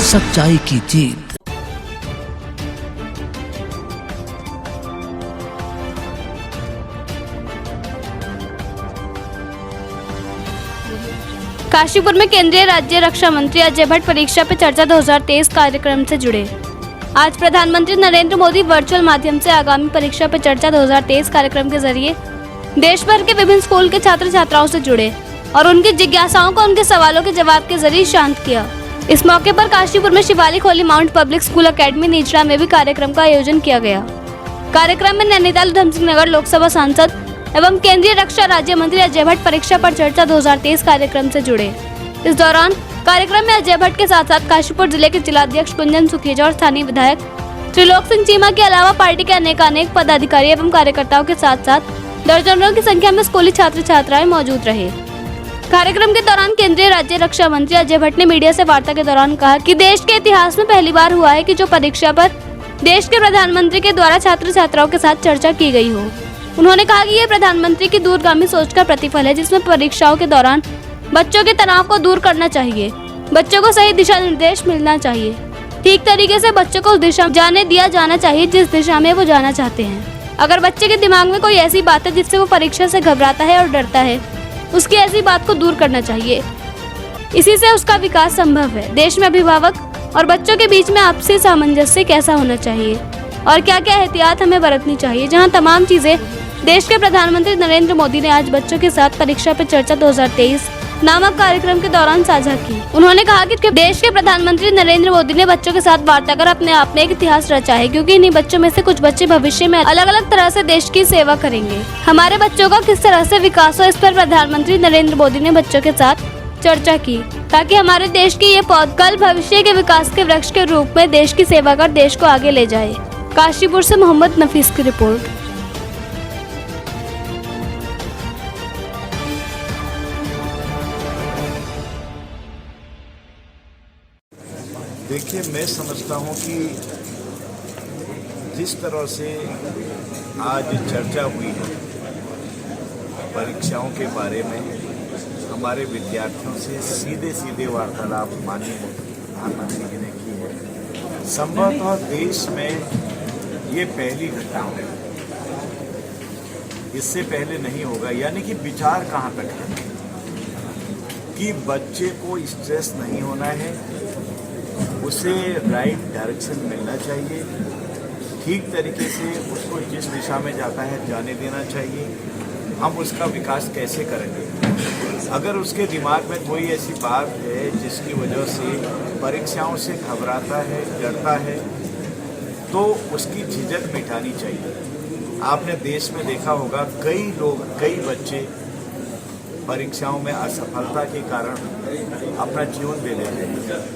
सच्चाई की जीत। काशीपुर में केंद्रीय राज्य रक्षा मंत्री अजय भट्ट परीक्षा पे चर्चा 2023 कार्यक्रम से जुड़े। आज प्रधानमंत्री नरेंद्र मोदी वर्चुअल माध्यम से आगामी परीक्षा पे चर्चा 2023 कार्यक्रम के जरिए देश भर के विभिन्न स्कूल के छात्र छात्राओं से जुड़े और उनकी जिज्ञासाओं को उनके सवालों के जवाब के जरिए शांत किया। इस मौके पर काशीपुर में Shivalik holy mount public school academy Nichra में भी कार्यक्रम का आयोजन किया गया। कार्यक्रम में नैनीताल उधमसिंह नगर लोकसभा सांसद एवं केंद्रीय रक्षा राज्य मंत्री अजय भट्ट परीक्षा पर चर्चा 2023 कार्यक्रम से जुड़े। इस दौरान कार्यक्रम में अजय भट्ट के साथ साथ काशीपुर जिले के जिलाध्यक्ष कुंजन सुखेजा और स्थानीय विधायक त्रिलोक सिंह चीमा के अलावा पार्टी के अनेक पदाधिकारी एवं कार्यकर्ताओं के साथ साथ दर्जनों की संख्या में स्कूली छात्र छात्राएं मौजूद रहे। कार्यक्रम के दौरान केंद्रीय राज्य रक्षा मंत्री अजय भट्ट ने मीडिया से वार्ता के दौरान कहा कि देश के इतिहास में पहली बार हुआ है कि जो परीक्षा पर देश के प्रधानमंत्री के द्वारा छात्र छात्राओं के साथ चर्चा की गई हो। उन्होंने कहा कि यह प्रधानमंत्री की दूरगामी सोच का प्रतिफल है, जिसमें परीक्षाओं के दौरान बच्चों के तनाव को दूर करना चाहिए, बच्चों को सही दिशा निर्देश मिलना चाहिए, ठीक तरीके से बच्चों को उस दिशा में जाने दिया जाना चाहिए जिस दिशा में वो जाना चाहते हैं। अगर बच्चे के दिमाग में कोई ऐसी बात है जिससे वो परीक्षा से घबराता है और डरता है, उसकी ऐसी बात को दूर करना चाहिए। इसी से उसका विकास संभव है। देश में अभिभावक और बच्चों के बीच में आपसी सामंजस्य कैसा होना चाहिए और क्या क्या एहतियात हमें बरतनी चाहिए, जहां तमाम चीजें देश के प्रधानमंत्री नरेंद्र मोदी ने आज बच्चों के साथ परीक्षा पे चर्चा 2023 नामक कार्यक्रम के दौरान साझा की। उन्होंने कहा कि देश के प्रधानमंत्री नरेंद्र मोदी ने बच्चों के साथ वार्ता कर अपने आप में एक इतिहास रचा है, क्योंकि इन्हीं बच्चों में से कुछ बच्चे भविष्य में अलग अलग तरह से देश की सेवा करेंगे। हमारे बच्चों का किस तरह से विकास हो, इस पर प्रधानमंत्री नरेंद्र मोदी ने बच्चों के साथ चर्चा की, ताकि हमारे देश की ये पौध कल भविष्य के विकास के वृक्ष के रूप में देश की सेवा कर देश को आगे ले जाए। काशीपुर से मोहम्मद नफीस की रिपोर्ट। देखिए, मैं समझता हूँ कि जिस तरह से आज चर्चा हुई है परीक्षाओं के बारे में, हमारे विद्यार्थियों से सीधे वार्तालाप माननीय प्रधानमंत्री जी ने की है, संभवतः देश में ये पहली घटना है, इससे पहले नहीं होगा। यानी कि विचार कहाँ तक है कि बच्चे को स्ट्रेस नहीं होना है, उसे राइट डायरेक्शन मिलना चाहिए, ठीक तरीके से उसको जिस दिशा में जाता है जाने देना चाहिए। हम उसका विकास कैसे करेंगे? अगर उसके दिमाग में कोई ऐसी बात है जिसकी वजह से परीक्षाओं से घबराता है, डरता है, तो उसकी झिझक मिटानी चाहिए। आपने देश में देखा होगा कई बच्चे परीक्षाओं में असफलता के कारण अपना जीवन दे लेते हैं,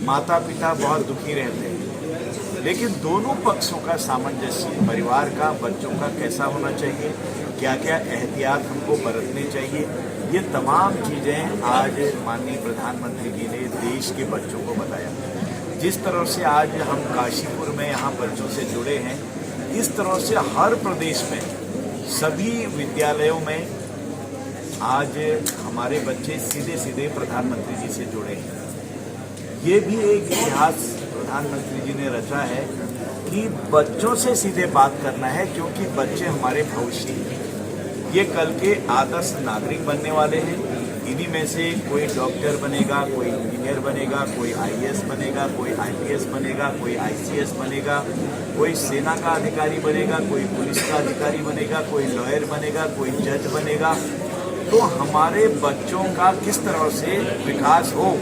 माता पिता बहुत दुखी रहते हैं। लेकिन दोनों पक्षों का सामंजस्य, परिवार का, बच्चों का कैसा होना चाहिए, क्या क्या एहतियात हमको बरतने चाहिए, ये तमाम चीज़ें आज माननीय प्रधानमंत्री जी ने देश के बच्चों को बताया। जिस तरह से आज हम काशीपुर में यहाँ बच्चों से जुड़े हैं, इस तरह से हर प्रदेश में सभी विद्यालयों में आज हमारे बच्चे सीधे प्रधानमंत्री जी से जुड़े हैं। ये भी एक इतिहास प्रधानमंत्री जी ने रचा है कि बच्चों से सीधे बात करना है, क्योंकि बच्चे हमारे भविष्य हैं। ये कल के आदर्श नागरिक बनने वाले हैं। इन्हीं में से कोई डॉक्टर बनेगा, कोई इंजीनियर बनेगा, कोई आईएएस बनेगा, कोई आईपीएस बनेगा, कोई आईसीएस बनेगा, कोई सेना का अधिकारी बनेगा, कोई पुलिस का अधिकारी बनेगा, कोई लॉयर बनेगा, कोई जज बनेगा। तो हमारे बच्चों का किस तरह से विकास हो,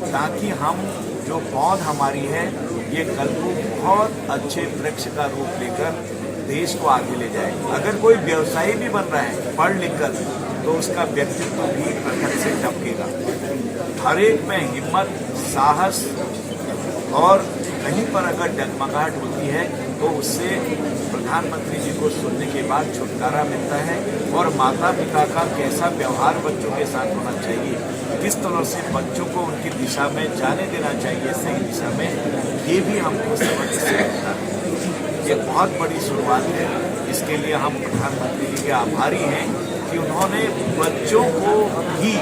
ताकि हम जो पौध हमारी है ये कल को बहुत अच्छे वृक्ष का रूप लेकर देश को आगे ले जाए। अगर कोई व्यवसायी भी बन रहा है पढ़ लिख कर, तो उसका व्यक्तित्व भी प्रखर से टपकेगा। हर एक में हिम्मत, साहस और कहीं पर अगर डगमगाहट होती है तो उससे प्रधानमंत्री जी को सुनने के बाद छुटकारा मिलता है। और माता पिता का कैसा व्यवहार बच्चों के साथ होना चाहिए, किस तरह से बच्चों को उनकी दिशा में जाने देना चाहिए, सही दिशा में, ये भी हमको समझ से मिलता है। ये बहुत बड़ी शुरुआत है। इसके लिए हम प्रधानमंत्री जी के आभारी हैं कि उन्होंने बच्चों को भी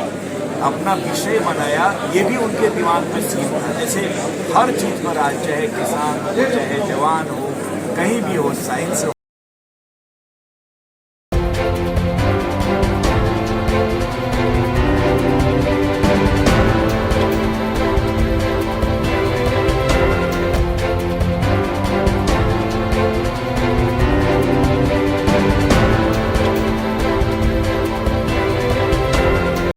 अपना विषय बनाया, ये भी उनके दिमाग में सीन था। जैसे हर चीज़ पर आज चाहे किसान हो चाहे जवान हो कहीं भी हो, साइंस